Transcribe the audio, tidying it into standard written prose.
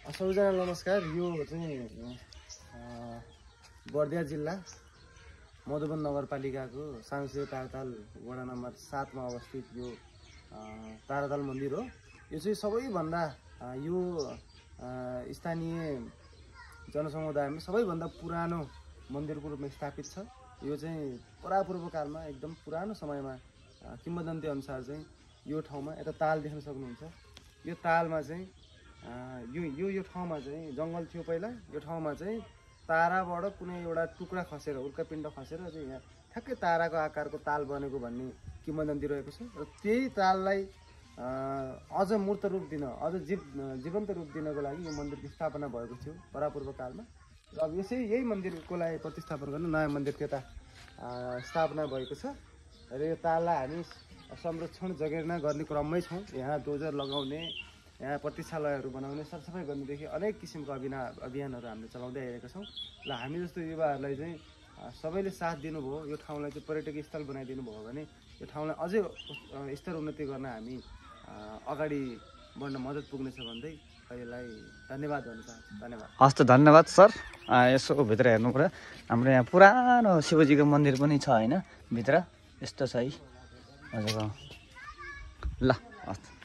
सबैजना नमस्कार। यो चाहिँ बर्दिया जिल्ला मधुबन नगरपालिकाको सांसद ताराताल वडा नम्बर 7 मा अवस्थित यो ताराताल मन्दिर हो। यो चाहिँ सबैभन्दा यो स्थानीय जनसमुदायमा सबैभन्दा पुरानो मन्दिरको रूपमा स्थापित छ। यो चाहिँ परापूर्व कालमा एकदम पुरानो समयमा किम्वदन्ती अनुसार चाहिँ यो ठाउँमा यता ताल देख्न सक्नुहुन्छ। यो तालमा चाहिँ यो ठाउँमा चाहिँ जङ्गल थियो पहिला। यो ठाउँमा चाहिँ ताराबाट कुनै एउटा टुक्रा खसेर उल्कापिण्ड खसेर चाहिँ यहाँ ठ्याक्कै ताराको आकारको ताल बनेको भन्ने किम्वदन्ती रहेको छ। र त्यही ताललाई अझ मूर्त रूप दिन, अझ जीवन्त रूप दिनको लागि यो मन्दिरको स्थापना भएको थियो परापूर्व कालमा। र अब यही मन्दिरको लागि प्रतिस्थापन गर्न नयाँ मन्दिर त्यता स्थापना भएको छ। र यो ताललाई हामी संरक्षण जगेर्ना गर्ने क्रममै छौँ। यहाँ डोजर लगाउने, यहाँ प्रतीक्षालयहरू बनाउने, सरसफाइ गर्नेदेखि अनेक किसिमको अभियानहरू हामीले चलाउँदै आइरहेका छौँ। र हामी जस्तो युवाहरूलाई चाहिँ सबैले साथ दिनुभयो, यो ठाउँलाई चाहिँ पर्यटकीय स्थल बनाइदिनु भयो भने यो ठाउँलाई अझै स्तर उन्नति गर्न हामी अगाडि बढ्न मद्दत पुग्नेछ भन्दै अहिले धन्यवाद भन्न चाहन्छु। धन्यवाद। हस् त, धन्यवाद सर। यसो भित्र हेर्नु पर्यो, हाम्रो यहाँ पुरानो शिवजीको मन्दिर पनि छ होइन भित्र। यस्तो छ है हजुर। ल हस्।